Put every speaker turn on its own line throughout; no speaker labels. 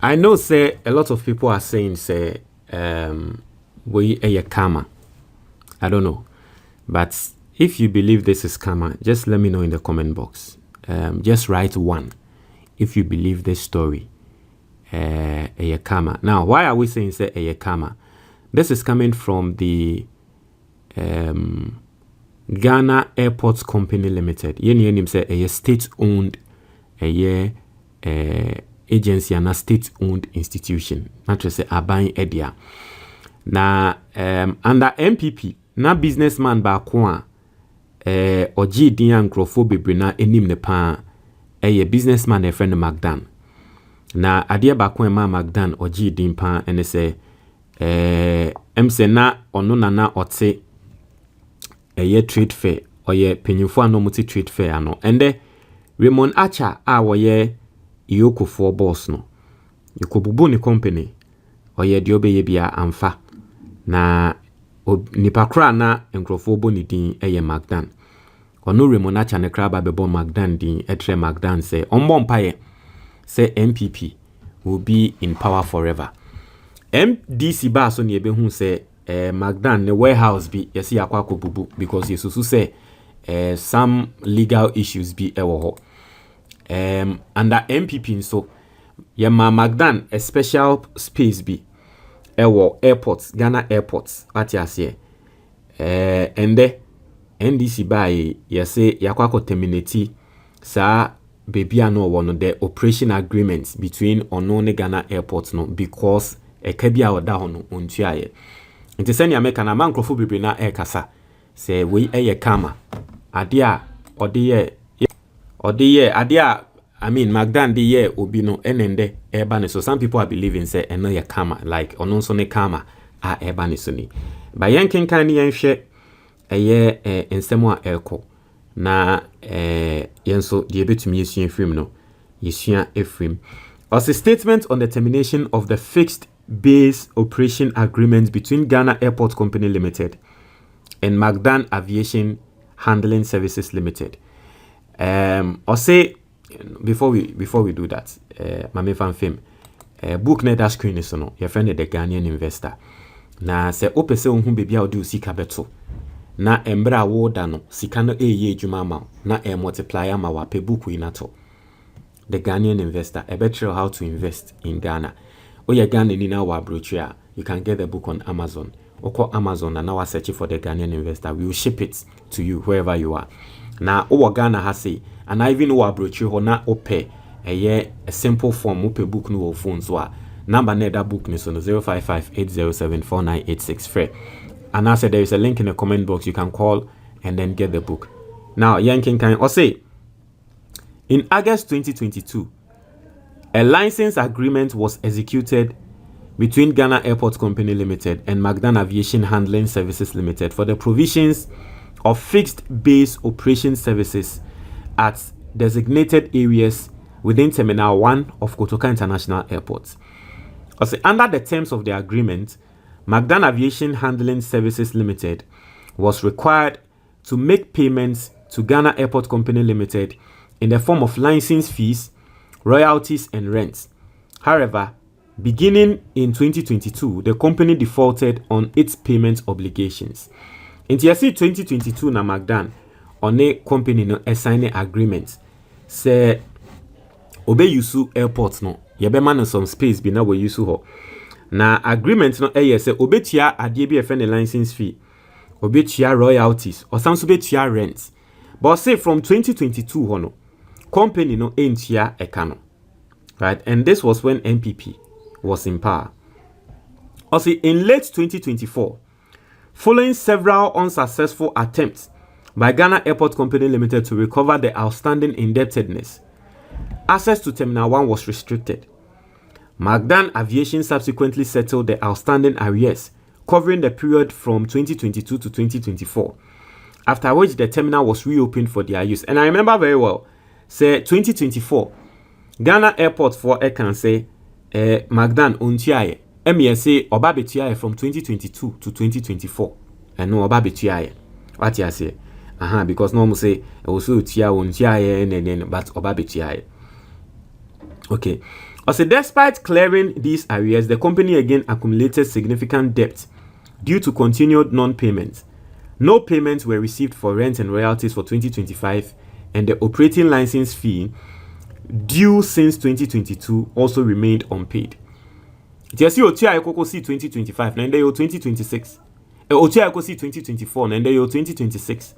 I know say a lot of people are saying say we a karma. I don't know. But if you believe this is karma, just let me know in the comment box. Just write 1 if you believe this story. A karma. Now, why are we saying say a karma? This is coming from the Ghana Airports Company Limited. Yen say a state-owned agency and a state-owned institution. Not to say aban edia. Na under MPP, na businessman ba kwa oji diya nkrofo bebre na enim ne pa businessman friend Mcdan. Na adia ba kwa Mcdan oji din pa ene se emse na ono na ote trade fair oye penyimfo ano muti trade fair ano ende Raymond Acha a woye Iyoko for boss no yukobubu ni company oye diobeye bia amfa na nipa kra na nkrofo bo ni din Mcdan ono Raymond Acha ne kra ba bebo Mcdan din etre Mcdan say ombo mpaye say MPP will be in power forever. MDC ba so ne ebehu say Mcdan ne warehouse bi yesi akwa kobubu because yesusu say some legal issues be ewo ho. Under MPP so yema Mcdan a special space be ewo airports, Ghana airports what you say and the NDC by yesi yakwa terminate sa baby ano one the operation agreements between onone Ghana airports no because ekabia oda hono ontuaye nti se ne ameka na mankrofo bebre na ekasa se we eye kama ade a ode ye ade a I mean Mcdan de ye obi no enende eba ne so some people are believing say eno ye kama like ono so ne kama a eba ne so ni ba yankin kan ne yenhwe eye ensemo a eko na yenso de betumi yesua film no yesua efrim as a statement on the termination of the fixed base operation agreement between Ghana Airport Company Limited and Mcdan Aviation Handling Services Limited. Or say before we do that, Mame fan film book net that screen is no your friend the Ghanian investor. Na se opese unhu bebia odi usika beto. Na embra woda no sika no eye adwuma ma na multiplier ma wa pe book we nato. The Ghanaian investor a better how to invest in Ghana. Oh, yeah, Ghana ni na wa brochure. You can get the book on Amazon. Or call Amazon and now search for the Ghanaian investor. We will ship it to you wherever you are. Now, oh, Ghana has say, and I even know a brochure or na ope a simple form ope book no phone so number net that book is on 055-807-4986 free. And I said there is a link in the comment box. You can call and then get the book. Now, Yankin can or say in August 2022. A license agreement was executed between Ghana Airport Company Limited and Mcdan Aviation Handling Services Limited for the provisions of fixed base operation services at designated areas within Terminal 1 of Kotoka International Airport. Also, under the terms of the agreement, Mcdan Aviation Handling Services Limited was required to make payments to Ghana Airport Company Limited in the form of license fees, royalties and rents. However, beginning in 2022, the company defaulted on its payment obligations. In TSC 2022 na Mcdan on a company no assign agreement say obe yusu airport no yebe man some space bi na we yusu ho na agreement no say obetua ade bi efe ne license fee obetua royalties or some so betua rent but say from 2022 ho no company no entia ekano, right? And this was when MPP was in power. Also, in late 2024, following several unsuccessful attempts by Ghana Airport Company Limited to recover the outstanding indebtedness, access to Terminal 1 was restricted. Mcdan Aviation subsequently settled the outstanding arrears, covering the period from 2022 to 2024, after which the terminal was reopened for their use. And I remember very well, say 2024 Ghana Airport for can say Mcdan ontiaye say oba betuaye from 2022 to 2024 and no oba betuaye what you say because no mo say also tia ontiaye and but oba betuaye. Okay, Also, despite clearing these arrears, the company again accumulated significant debt due to continued non-payments. No payments were received for rent and royalties for 2025, and the operating license fee due since 2022 also remained unpaid. Just you see, I could see 2025, and then you 2026. Otia I could see 2024, and then you 2026.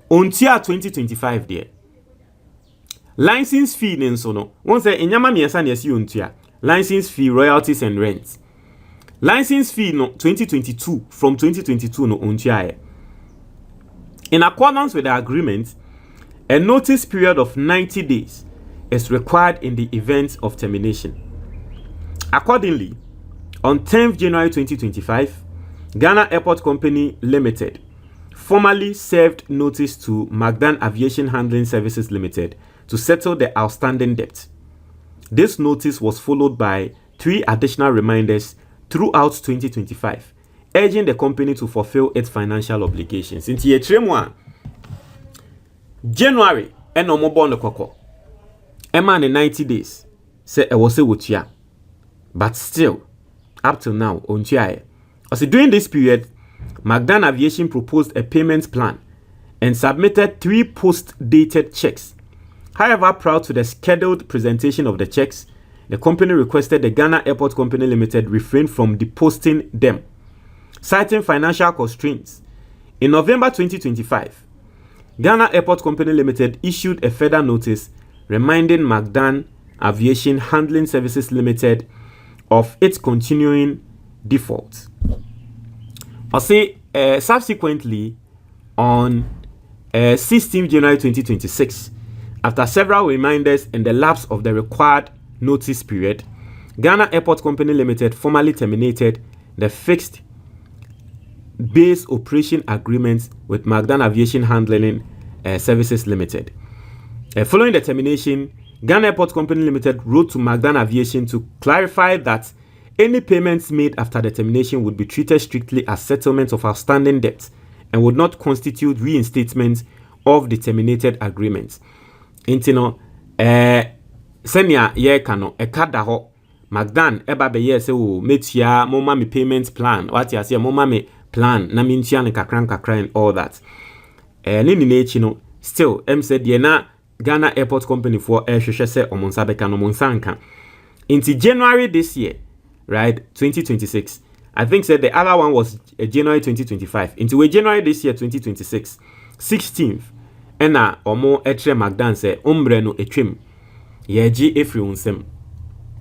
Until 2025, there. License fee nenso no. Once in yama miensa ne si untia. License fee, royalties and rents. License fee no 2022 from 2022 no untia. In accordance with the agreement, a notice period of 90 days is required in the event of termination. Accordingly, on 10th January 2025, Ghana Airport Company Limited formally served notice to Mcdan Aviation Handling Services Limited to settle the outstanding debt. This notice was followed by 3 additional reminders throughout 2025, urging the company to fulfill its financial obligations. In January, no more bond koko. Emma in 90 days, say I was a but still, up till now, ontia. As during this period, Mcdan Aviation proposed a payment plan and submitted 3 post-dated checks. However, prior to the scheduled presentation of the checks, the company requested the Ghana Airport Company Limited refrain from depositing them, citing financial constraints. In November 2025, Ghana Airport Company Limited issued a further notice reminding Mcdan Aviation Handling Services Limited of its continuing default. Subsequently, on 16 January 2026, after several reminders and the lapse of the required notice period, Ghana Airport Company Limited formally terminated the fixed base operation agreement with Mcdan Aviation Handling Services Limited. Following the termination, Ghana Airport Company Limited wrote to Mcdan Aviation to clarify that any payments made after the termination would be treated strictly as settlement of outstanding debts and would not constitute reinstatement of the terminated agreement. Intino, senya ye kano ekada ho Mcdan eba be ye se o metia moma me payment plan what ya say moma me plan na mintia ne kakran and all that. Ni nechi no still said ye na Ghana Airport Company for hwehwe se omonsa beka no monsanka. Into January this year, right, 2026. I think said the other one was January 2025. Into January this year 2026, 16th. Ena omo etre Mcdan se ombre no etwem. Ye gi efri unsem.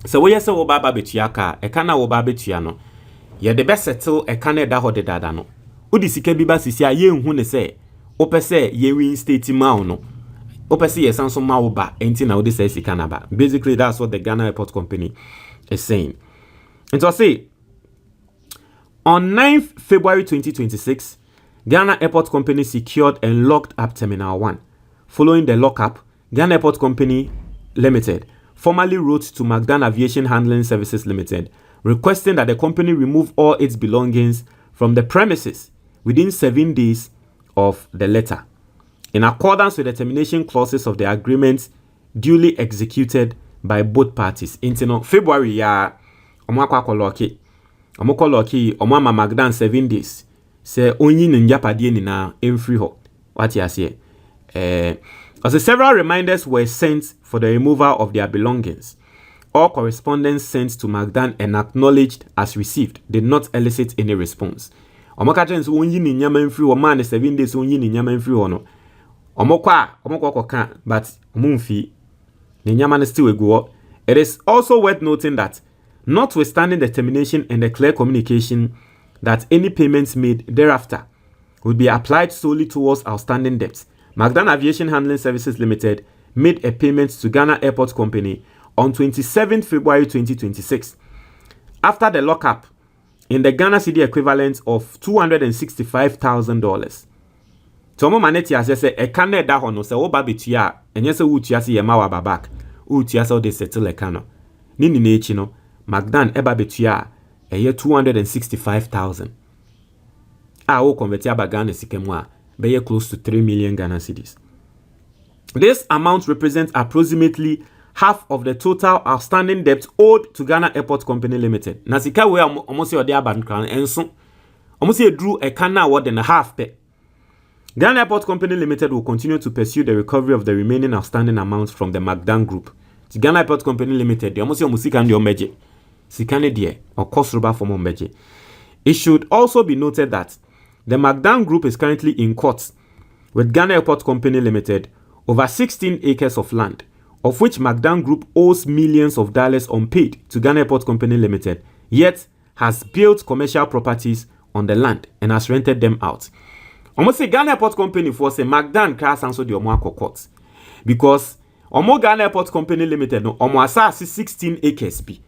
So we yese wo baba betua ka, e kana wo baba betua no. Ye de be settle e kana da ho de dada no. Udi sika bi ba sisi a ye nhu ne se, opese ye reinstate ma no. Opese ye sanso ma wo ba enti na odi se sika na ba. Basically that's what the Ghana Airport Company is saying. And so say on 9th February 2026, Ghana Airport Company secured and locked up Terminal 1. Following the lockup, Ghana Airport Company Limited formally wrote to Mcdan Aviation Handling Services Limited, requesting that the company remove all its belongings from the premises within 7 days of the letter, in accordance with the termination clauses of the agreement duly executed by both parties. In February, ya omwakwa omokoloki omama Mcdan 7 days. Se onyi njapade ni na emfree ho. What you say? As several reminders were sent for the removal of their belongings. All correspondence sent to Mcdan and acknowledged as received did not elicit any response. Omokachen so onyi ni nyama emfree ho man 7 days onyi ni nyama emfree ho no. Omokwa ka but omumfi ni nyama ne still ego. It is also worth noting that notwithstanding the termination and the clear communication that any payments made thereafter would be applied solely towards outstanding debts, Mcdan Aviation Handling Services Limited made a payment to Ghana Airport Company on 27 February 2026. After the lockup, in the Ghana cedi equivalent of $265,000. Tomo maneti asese e kane da hono se oba betua enye se wutua se yema wa babak. Wutua se de settle e kano. Nini na echi no, Mcdan eba betua eye 265,000. O convert ya ba Ghana sikemu a be close to 3 million Ghana cedis. This amount represents approximately half of the total outstanding debt owed to Ghana Airport Company Limited. Na sika we almost your dear bank enso. Almost drew a canna what than a half pay. Ghana Airport Company Limited will continue to pursue the recovery of the remaining outstanding amounts from the Mcdan Group. The Ghana Airport Company Limited, the almost your music and your meje. Sikane die or cost rubber for meje. It should also be noted that the Mcdan Group is currently in court with Ghana Airport Company Limited over 16 acres of land, of which Mcdan Group owes millions of dollars unpaid to Ghana Airport Company Limited, yet has built commercial properties on the land and has rented them out. Almost say Ghana Airport Company for say Mcdan cars answer the Omo court because Omo Ghana Airport Company Limited no Omo asase 16 acres bi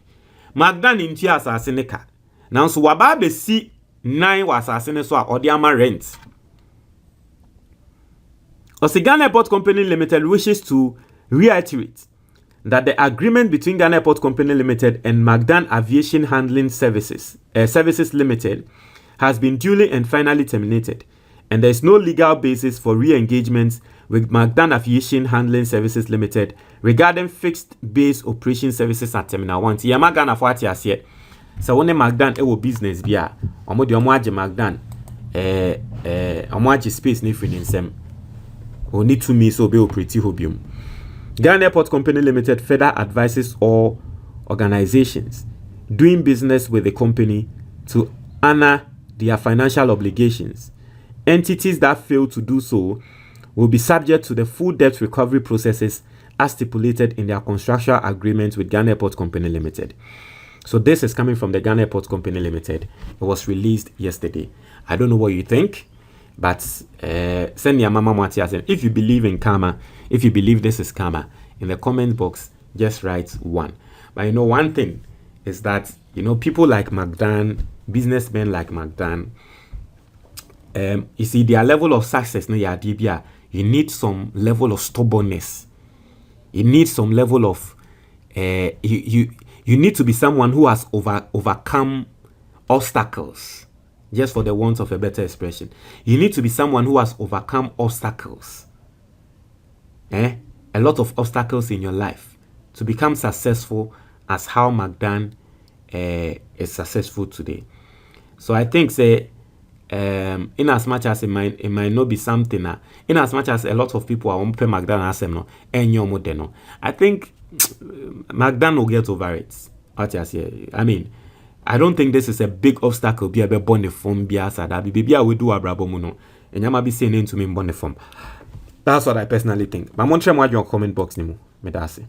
Mcdan inti asase ne ka now so waba be si 9 wasase ne so a odi ama rent. The Ghana Airport Company Limited wishes to reiterate that the agreement between Ghana Airport Company Limited and Mcdan Aviation Handling Services Limited has been duly and finally terminated, and there is no legal basis for re-engagement with Mcdan Aviation Handling Services Limited regarding fixed base operation services at Terminal 1. Yama Ghana for ati asye. So when Mcdan ewo business biya, omo di omo aje Mcdan omo aje space ne free nsem. O need to me so be operate hobium. Ghana Airport Company Limited further advises all organizations doing business with the company to honor their financial obligations. Entities that fail to do so will be subject to the full debt recovery processes as stipulated in their construction agreement with Ghana Airport Company Limited. So this is coming from the Ghana Airport Company Limited. It was released yesterday. I don't know what you think, but send your mama Matias. If you believe in karma, if you believe this is karma, in the comment box, just write 1. But you know, one thing is that, you know, people like Mcdan, businessmen like Mcdan, you see their level of success, you need some level of stubbornness. You need some level of, you need to be someone who has overcome obstacles. Just for the want of a better expression, you need to be someone who has overcome obstacles. A lot of obstacles in your life to become successful as how Mcdan is successful today. So I think say in as much as it might not be something in as much as a lot of people are on Mcdan as no no, I think Mcdan will get over it. I mean, I don't think this is a big obstacle. Be a born form, be as that baby. I will do a brabo muno, and you might be saying to me born form. That's what I personally think. But I'm on your comment box, Nimo. Me that's it.